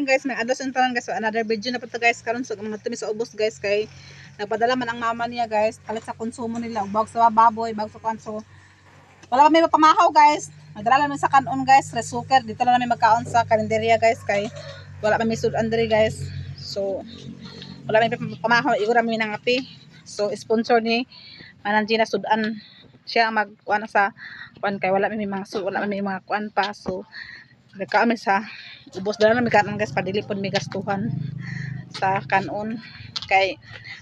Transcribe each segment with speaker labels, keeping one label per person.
Speaker 1: Guys, may adlas yung tanan guys. So, another video na po ito guys. Karon so mga tumi sa ubos guys kay nagpadala man ang mama niya guys. Palit sa konsumo nila. Bag sa baboy, bag sa kanso. Wala pa may mapamahaw guys. Nagdala namin sa kanon guys. Rice cooker. Dito lang namin magkaon sa karinderya guys. Kay wala pa may sudan diri guys. So, wala may pamahaw. Igura namin ng api. So, sponsor ni Mananjina Sudan. Siya ang magkuan sa kuan kay wala may mga wala may mga kuan pa. So, nagkaon sa ubos dala na kanon guys padili pod may gastuhan sa kanon kay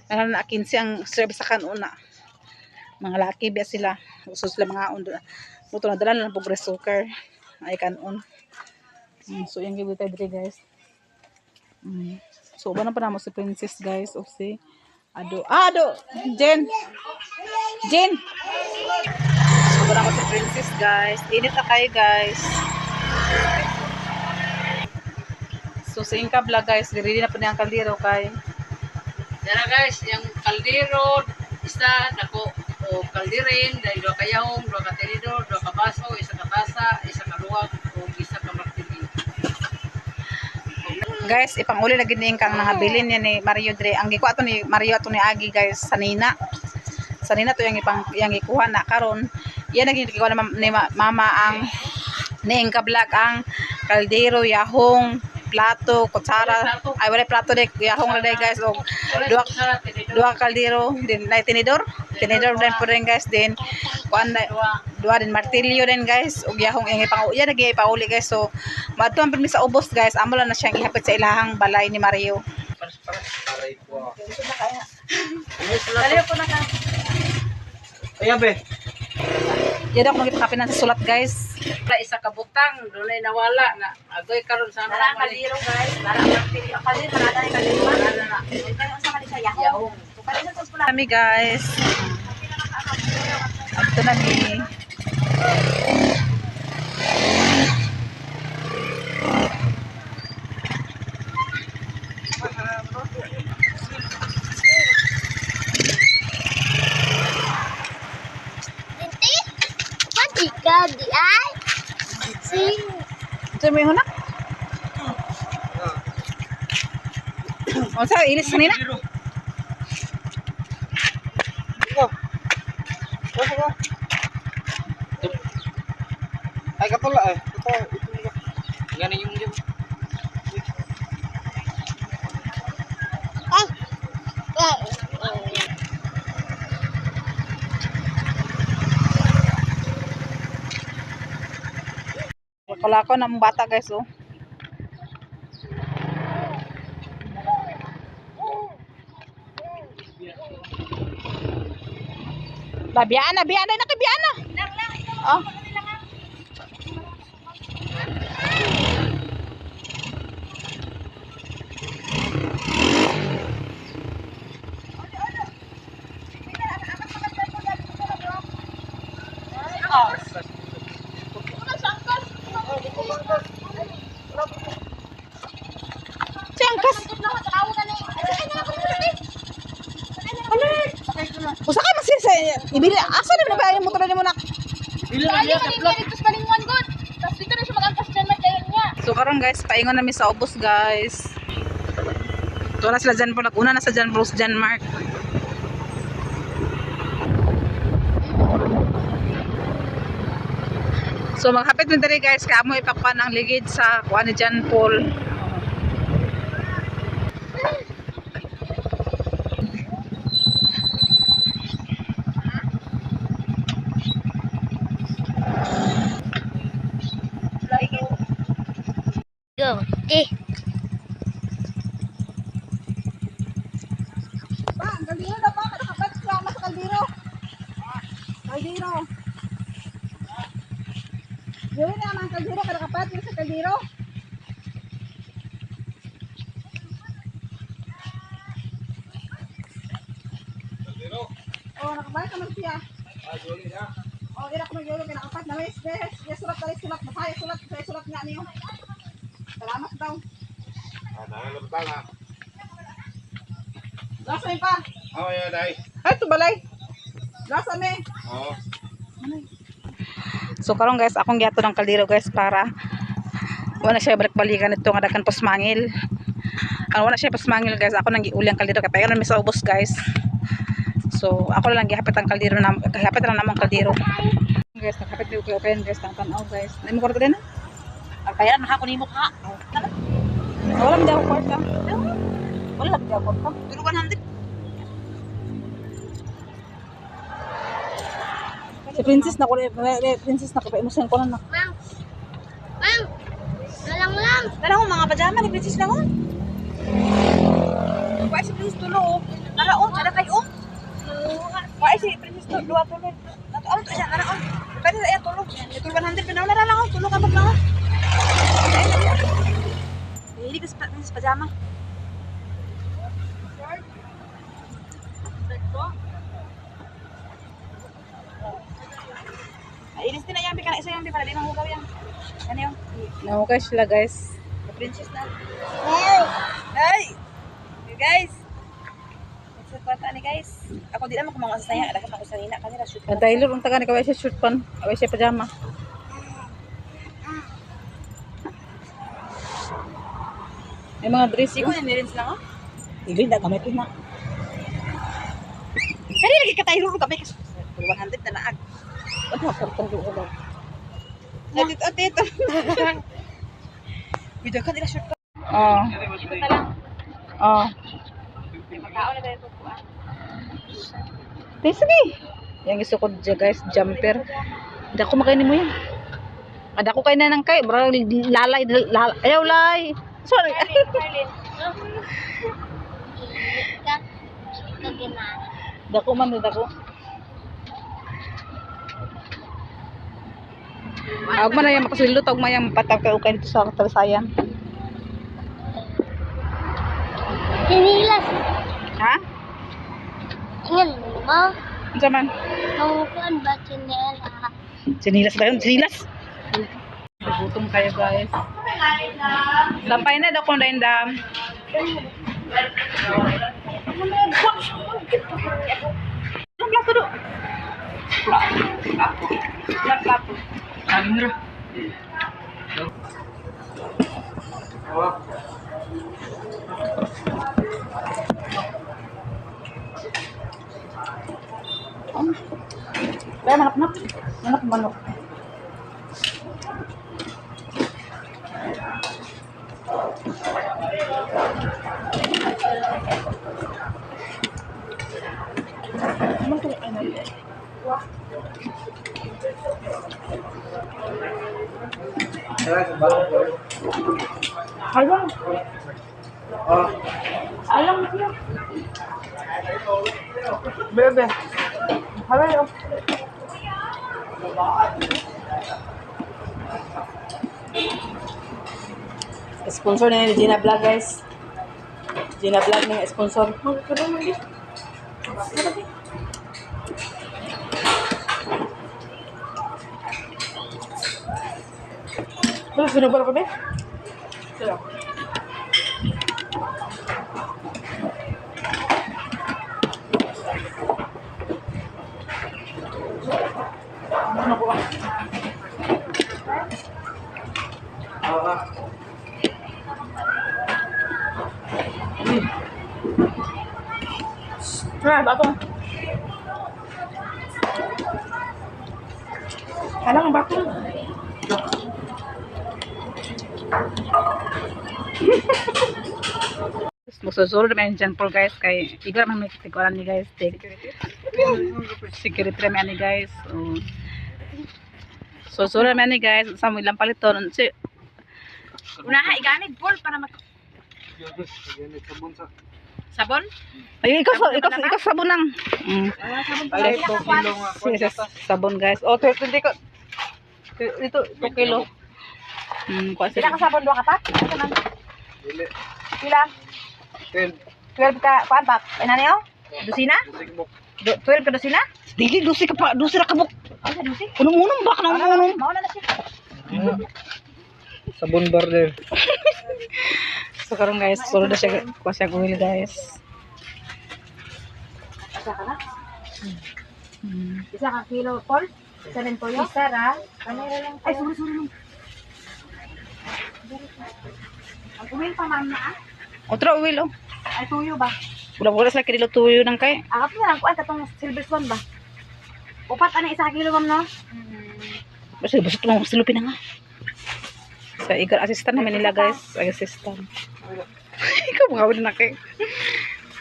Speaker 1: nanan na 15 ang serve sa kanon na mga laki biya sila usos sila mga on buto na dala na pog rice cooker ay kanon. So yung gibutay diri guys. So ba na pa namo si Princess guys of si ado Jen so ba na si Princess guys init na kayo guys. So sa Inka Vlog guys, ready na po niya ang kaldero kay.
Speaker 2: Dara guys, yung kaldero isa nako o kaldirin dahil do kayahong, do ka tenidor, do ka baso, isa ka tasa, isa ka luwag o isa ka martini.
Speaker 1: Guys, ipanguli na gini kang mga bilin niya ni Mario Dre. Ang gikuha to ni Mario ato ni Agi guys sanina. Sanina to yung gikuha na karon. Yan naging gikuha ni mama ang ni Inka Vlog ang kaldero, yahong, plato, kutsara, ay wala plato de yahong na guys og dua kaldero din na tinidor din po rin guys din kuan dua din martilyo din guys og yahong ingi pang iya nagi pauli guys. So madtuan permi sa ubos guys amo lang na siyang ihapit sa ilahang balay ni Mario. Dali po na ka.
Speaker 3: Ayabe.
Speaker 1: Yan ako magipakapin sa sulat guys.
Speaker 2: Isa ka butang, dunay nawala na agoy karon sa
Speaker 4: Para kaliro guys, para martini. Kaliro manada ni kaliro. Na. Kaya sa kanila yahong. So kaliro sa pula.
Speaker 1: Kami guys. Ito na ni.
Speaker 4: Ikaw di ay sing
Speaker 1: Ito mo yung hunak? O sa ilis kanina?
Speaker 3: Ay katula eh. Ito ganing yung
Speaker 1: Kalako na mong bata guys oh. Biyana nakibiyana. Oh. Sangkas. Usa ka masin sa ibili. Asa na ba yung motor nimo nak?
Speaker 4: Dali man dito sa balingon god. Tas dito na siya magangkas dyan man kayo niya.
Speaker 1: So karon guys, paingon namin sa ubos guys. Ito na sila dyan po. Nag-una na sa dyan Bruce Jan Mark. So maghapit mo diri guys. Kaya mo ipakuan ang ligid sa kuan ni Jan Paul.
Speaker 4: Go.
Speaker 1: Ba, ang kaldero na ba? Nakapit siya mas kaldero. Kaldero. Yun na ang kaldero. Nakapit siya sa kaldero. Oh, nakapit naman siya. Oh, ira ko magyulo kay nakapit na mes. Sulat. Masaya sulat nga niyo. Salamat daw. Lasa yun pa.
Speaker 3: Oh, yeah, dai.
Speaker 1: Ay, ito balay. Lasa me.
Speaker 3: Oh.
Speaker 1: So karon guys, akong giato ng kaldero guys para Wala siya balik-balikan ito nga dakan pasmangil. Wala siya pasmangil guys. Ako nang giuli ang kaldero kay payon mi sa ubos guys. So ako lang gihapit ang kaldero na gihapit lang namang kaldero. Guys, nakapit ko kayo guys, tanaw guys. Nay mo kwarta din na?
Speaker 4: Pagpayaran maka ko nimo ka.
Speaker 1: Wala man daw kwarta.
Speaker 4: Wala lang daw ko.
Speaker 1: Pero 100. Si princess na ko princess na kapay mo sa ko na.
Speaker 5: Mang! Mang! Dalang lang!
Speaker 4: Dala ko mga pajama ni Princess lang oh. Why si Princess tulo oh. Tara oh, sada kayo oh. Why si Princess tulo tulo. Nato ano to siya, tara oh. Pwede na yan tulo. Ito 100 pinaw na lang oh. Tulo ka ba lang oh. Hindi ka sa Princess pajama. Inis din na yan, bika na isa yan, bika na di nang hugaw yan. Ano yung?
Speaker 1: Nahukay sila guys.
Speaker 4: Princess na. Hey! You guys! It's a kwarta ni guys. Ako di naman kumang asaya. Dapat ako sa nina. Kanila shoot ko.
Speaker 1: Ang Taylor unta ka ni kaway siya shirt pan. Kaway siya pajama. May mga dress
Speaker 4: Hindi ko nirins lang oh.
Speaker 1: Hindi na gamit na.
Speaker 4: Kaya lagi ka tayo ruro kami. 100 na naag.
Speaker 1: Ano ka pang ulo?
Speaker 4: Tito. Video ka nila shoot ko.
Speaker 1: Oh.
Speaker 4: Ito na lang.
Speaker 1: Oh.
Speaker 4: Magkao na ba ito po ah?
Speaker 1: Sige. Yang gusto ko dyan guys, jumper. Hindi ako makainin mo yan. Ada ko kayo na ng kayo. Lalay. Ayaw lay. Sorry.
Speaker 5: Ka. Kagimana.
Speaker 1: Dako man, dako. Huwag man na yung makasilot. Huwag man yung mapataw kayo kayo dito sa Talasayan.
Speaker 5: Sinilas.
Speaker 1: Ha?
Speaker 5: Ingin mo?
Speaker 1: Ano man?
Speaker 5: Mangukuan ba chinela?
Speaker 1: Sinilas ba yun? Sinilas? Gutom kayo guys. Dampay na daw kung daindam. Ang plato do. Plato.
Speaker 3: Sabi nila.
Speaker 1: Kaya manok. Manok. Alam. Alam mo. Bebe. Hello. Sponsor na ni Gina Vlog guys. Gina Vlog na sponsor. Terus sinubal ko ba? Sino? Ano ko ba? Bato. Alang bato. Magsusunod naman dyan po guys kay igla naman may katiguran ni guys security naman ni guys so susunod naman ni guys sa mo ilang paliton si
Speaker 4: Unaha, iganig Paul para mag... Sabon?
Speaker 1: ay ikaw sabon lang
Speaker 3: Alis ko kilo nga.
Speaker 1: sabon guys 20 ko dito 2 kilo
Speaker 4: Pila ka sabon, 2 ka pa? Ano man?
Speaker 3: Dili.
Speaker 4: Pila?
Speaker 3: 12.
Speaker 4: 12 ka, kuan pa? Ano niyo? Dosina? 12 ka dosina?
Speaker 1: dili 12 ka pa 12 ra ka buk
Speaker 4: Ano sa dosi?
Speaker 1: unong bak na unong
Speaker 4: Mauna na siya.
Speaker 3: Sabon bar din.
Speaker 1: so karon guys sunod na siya kuha siya guhil guys
Speaker 4: Isa ka na? Isa ka kilo, Paul? Isa rin po yun? Isa ra? Ano lang? Ay, sorry. Ang uwil pa man na.
Speaker 1: Otro uwil oh.
Speaker 4: Ay tuyo ba?
Speaker 1: Budak-budak sila kinilo tuyo ng kay.
Speaker 4: Akap na lang ko ay katong silver swan ba? Upat ani isa kilo ma'am no?
Speaker 1: Basta basta tumang silupin na nga. Sa igar assistant naman nila guys. Assistant. Ikaw mga wala na kay.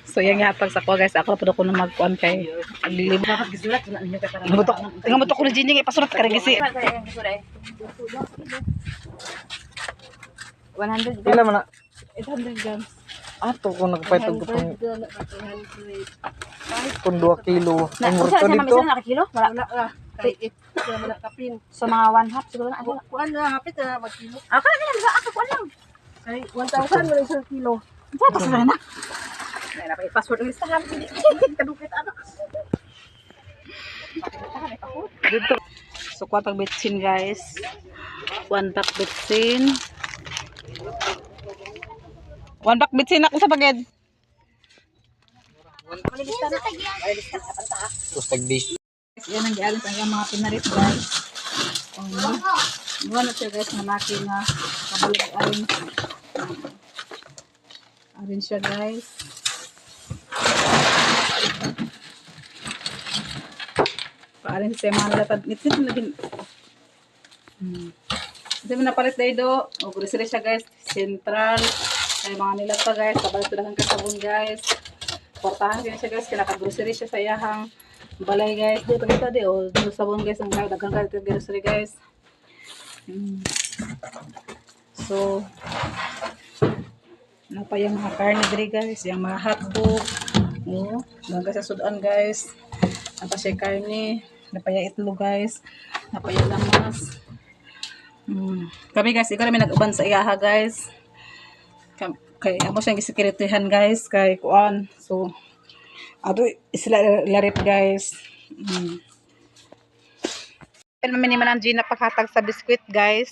Speaker 1: So yan yatag sa ko guys. Ako na po ako na magkuhan kay. Aglilib.
Speaker 4: Dapat gisulat wala ninyo ka para.
Speaker 1: Tingnan mo to ko na Jinjing ipasulat ka rin gisi.
Speaker 4: 100
Speaker 3: Pila man na.
Speaker 1: 800 grams.
Speaker 3: Ato ko nagpaytag ko itong kung 2 kilo.
Speaker 4: Na,
Speaker 3: Ang
Speaker 4: usa
Speaker 3: murka
Speaker 4: siya
Speaker 3: dito.
Speaker 4: mamisyon na kilo? Wala. So mga 1 half siguro na.
Speaker 2: Kuan na hapit na magkilo.
Speaker 4: Ako na diba? Ako kuan lang.
Speaker 2: Kay 1,000 wala isang kilo.
Speaker 4: Sa pa sa na. Nay na pa password ng Instagram. Kadukit ano.
Speaker 1: Dito. So kuha tag bitsin guys. 1 pack bitsin. 1 pack bitsin ako sa pagid.
Speaker 3: Tapos tag-base.
Speaker 1: Yan ang gialin sa iyang mga pinarit guys. Buwan na siya guys na makina. Kabalag arin. Arin siya guys. Paarin siya mga nalatad. Ngitsit na din. Kasi mo napalit na ito. O grocery siya guys. Central. Ay mga nilata guys. Kabalag tulang kasabon guys. Portahan siya guys. Kinaka-grocery siya sa iyahang balay guys. Dito kita di. O sabon guys. Ang dagang ka dito grocery guys. So, napay yung mga karne diri guys. Yung mga hotdog. O, hanggang sa sudan guys. Napay siya karne. Napay yung itlog guys. Napay yung lamas. Kami guys, ikaw namin nag-uban sa iyaha guys. Kay amo siyang gisekiritihan guys. Kay kuan. So, ato sila larit guys. Namin ni Manang Gina paghatag sa biskwit guys.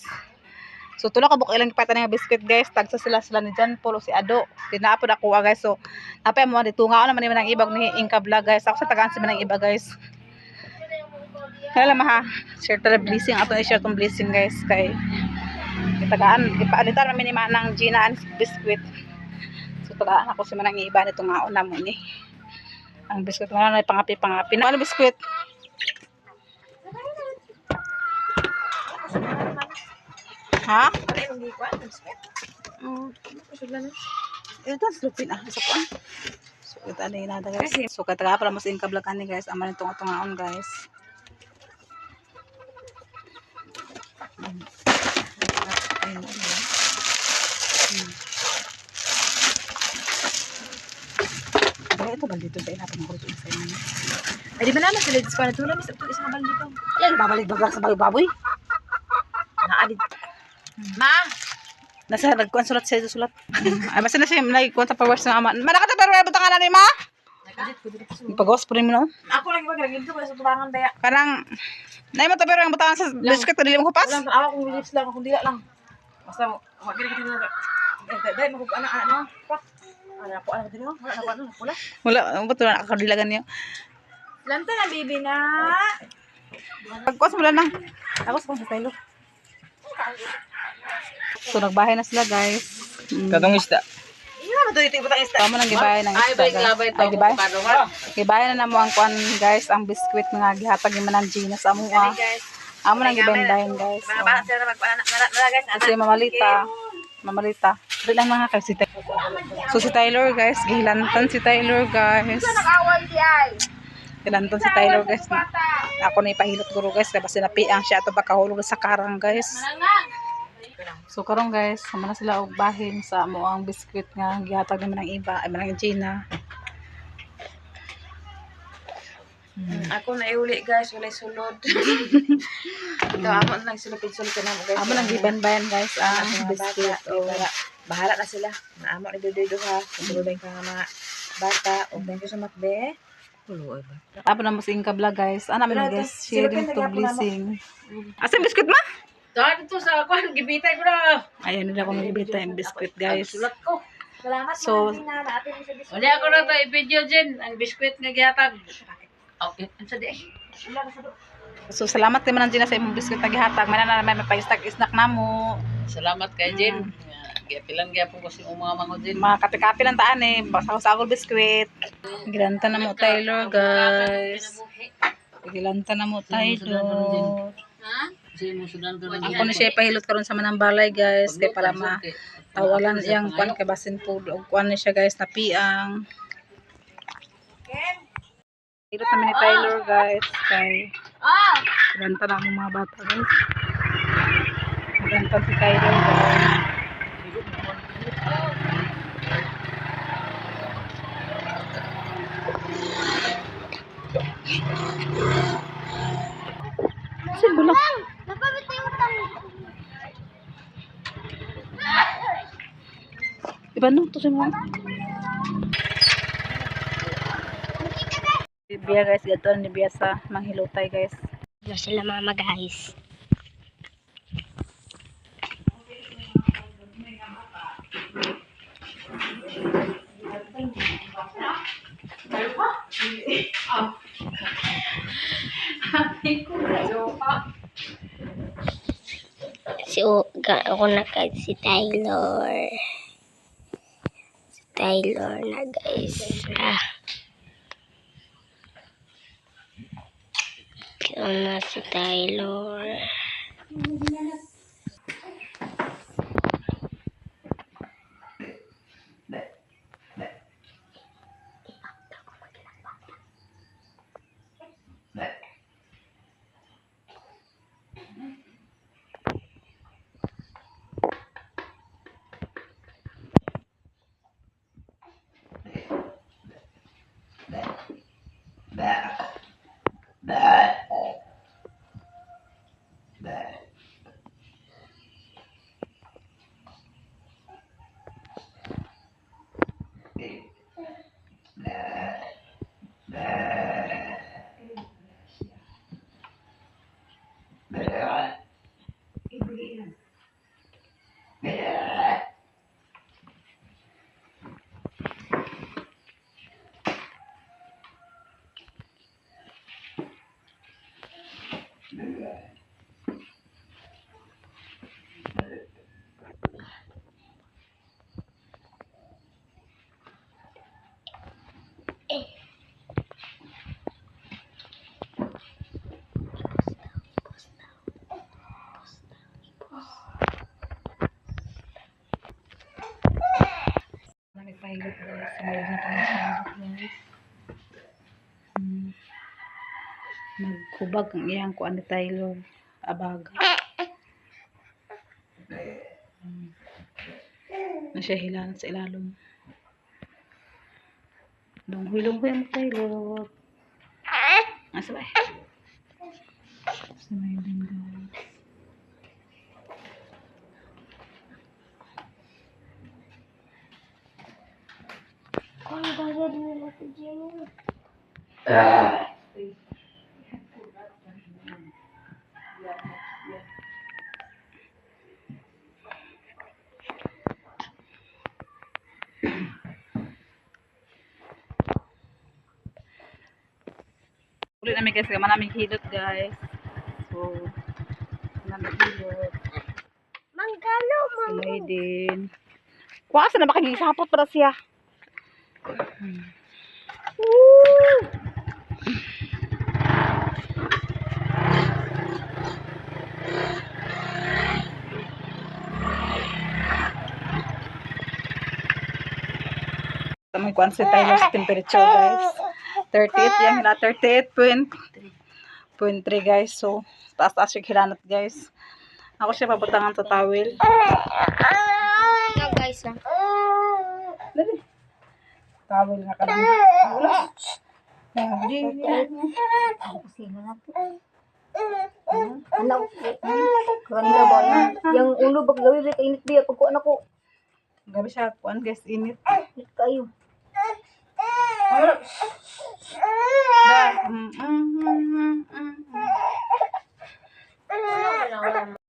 Speaker 1: So tulo ka bukay lang ipatan nga biskwit guys. Tagsa sila ni Jan Polo si Ado. Tinapod ako guys. So napay mo dito nga naman ni Manang Ibag ni Inka Vlog guys. Ako sa tagaan si Manang Iba guys. Kaya lang ha. Share ta blessing ato i-share tong blessing guys kay tagaan ipaalitan namin ni Manang Gina ang biskwit. So tagaan ako si Manang Iba nito nga una mo ni. Ang biskwit mo na pangapi. Ano biskwit? Ha? Ito slupin sa kuan. So ito ano yun nada guys. So kataga para mas inkablakan ni guys. Aman itong atungaon guys. Ito ba dito sa inapan ng kurso sa inyo?
Speaker 4: Ay di ba naman sila dispa na tulang isang bal dito.
Speaker 1: Yan, babalik-babalik sa baboy.
Speaker 4: Naadid. Ma,
Speaker 1: Nasa nagkuan sulat sa sulat. Ay basta na siya nagkuan sa pawas ng ama. Manakata pero buta ka na ni ma. Ipagawas po rin mo no.
Speaker 4: ako lagi ba gagawin ko sa tubangan daya.
Speaker 1: Kanang nay mo ta pero ang butangan sa biscuit dili mo kupas.
Speaker 4: Walang awa kong lips lang, kung dila lang. Basta, wag kita na. Dahil mo kung ano. Pak. Ano po, ano dito? Wala na ano, wala.
Speaker 1: Wala, ang buto na nakakadilagan niyo.
Speaker 4: Lanta na, baby na.
Speaker 1: Pagkuas mo lang na.
Speaker 4: Ako sa kong stylo.
Speaker 1: So nagbahay na sila guys.
Speaker 3: Katong isda.
Speaker 4: Iya, mo dito ibutang ista.
Speaker 1: Tama nang gibahay ng isda. Ay gibahay. Gibahay na namo ang kuan guys, ang biscuit nga gihatag ni Manang Gina sa amo. Amo nang gibendahin guys.
Speaker 4: Mga bata sila magpaana. Nara guys.
Speaker 1: Kasi mamalita. Dili lang mga kasi So si Tyler guys, gihilantan si Tyler guys.
Speaker 4: Nag-away di ay.
Speaker 1: Gihilantan si Tyler guys. Ako na ipahilot guro guys, kasi napiang siya ato ba kahulog sa karang guys. So karon guys, sama na sila og bahin sa amo ang biscuit nga gihatag naman ng iba, ay Manang Gina.
Speaker 4: Ako na iuli guys, wala sulod. Ito amo nang sulupid-sulupid na mo guys.
Speaker 1: Amo nang gibanbayan guys ang biscuit.
Speaker 4: Bahala na sila. Naamo ni Dodo ha. Tulungan ka nga mga bata. O thank you so much be.
Speaker 1: Apo na mo sa Inka Vlog guys. Ana man guys, sharing to blessing. Asa biscuit ma?
Speaker 2: Dahil dito sa kuan gibitay ko na.
Speaker 1: Ayan nila kung nagibita yung biscuit guys.
Speaker 2: Sulat ko.
Speaker 4: Salamat
Speaker 1: So,
Speaker 4: na natin sa biskuit.
Speaker 2: Wala ako na to i-video din ang biskwit nga gihatag. Okay, ano di?
Speaker 1: So salamat kay Manang Gina sa imong biscuit nga gihatag. May na may pag-snack namo.
Speaker 2: Salamat kay Jen. Giapilan gyapon ko si mga manghod Jen.
Speaker 1: Mga kape-kape lang taan eh. Basag-sagol biskwit. Gilanta na mo Taylor, guys. Gilanta na mo Taylor.
Speaker 2: Ha? Si mo sudan to
Speaker 1: Ako na siya ipahilot karon sa manang balay, guys. Kaya para matawalan yang kuan kay basin po. Og kuan na siya, guys, na piang. Hilot namin ni Taylor, guys. Kay gilanta na mo mga bata, guys. Gilanta si Taylor, guys. Kasi bulak.
Speaker 5: Napabitay utang.
Speaker 1: Iba nung to siya mo. Biya, guys. Gato ni biya sa manghilotay, guys.
Speaker 5: Wala sila mama guys. Ako na kay si Taylor. Si Taylor na guys. Ikaw na si Taylor.
Speaker 1: Nagpahilot, guys. Mayroon na pang masyadot, guys. Nagkubag ang iyang kuan ni Taylor. Abaga. Na siya hilanat sa ilalong. Lunghoy-lunghoy ang Taylor. Sabay. Sabay din, guys.
Speaker 5: Ang gagawin nila si Jenny.
Speaker 1: Ulit namin guys, kaya maraming hilot, guys. So, maraming hilot.
Speaker 5: Manggalo,
Speaker 1: Silay din. Kuha sa na makagisapot para siya. May kuan si Taylor sa temperature, guys. 38 yan, hila 38.3 guys. So, taas-taas yung hilanat, guys. Ako siya pabutangan sa towel.
Speaker 5: No guys ah.
Speaker 1: Dali. Towel nga ka lang. Wala.
Speaker 4: Anak, kanina ba yan? Yung ulo bag gawin rin kainit biya pag kuan ako.
Speaker 1: Gabi siya, kuan guys, init.
Speaker 4: Init kayo.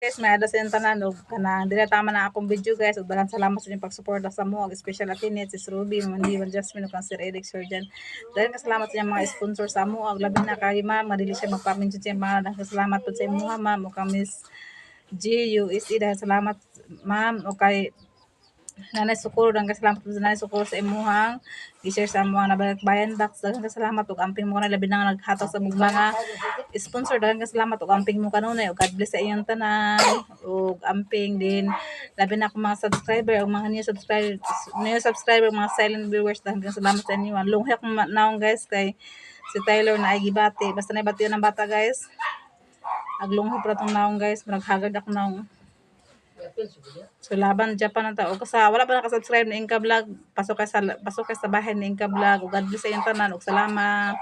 Speaker 1: Guys, may ada sa yung tanan, kanang hindi na tama na akong video, guys. Ug daghang salamat sa inyong pagsuporta sa mo, special atinit, si Ruby, Mandiwan, Jasmine, ug Sir Eric, Sir Jan. Dahil salamat sa inyong mga sponsor sa mo, ug labi na kay ma'am, madili siya magpaminjo siya mga salamat po sa inyo ma'am, ug Miss GUSE, dahil salamat ma'am o kay Nanay Socorro, daghang salamat po sa Nanay Socorro sa imuhang i-share sa mga nabayan box. Daghang salamat ug amping mo na labi na naghatag sa mga sponsor. Daghang salamat ug amping mo kanunay ug God bless sa inyong tanan ug amping din labi na ako mga subscriber ug mga new subscriber mga silent viewers. Daghang salamat sa inyo. Lunghyak naong guys kay si Tyler na ay gibati. Basta na ibati ng bata guys. Aglunghi pa tong naong guys. Naghagad ako naong. So laban Japan na tao kasi wala pa naka-subscribe ni Inka Vlog, pasok kay sa bahay ni Inka Vlog ug God bless sa iyong tanan ug salamat.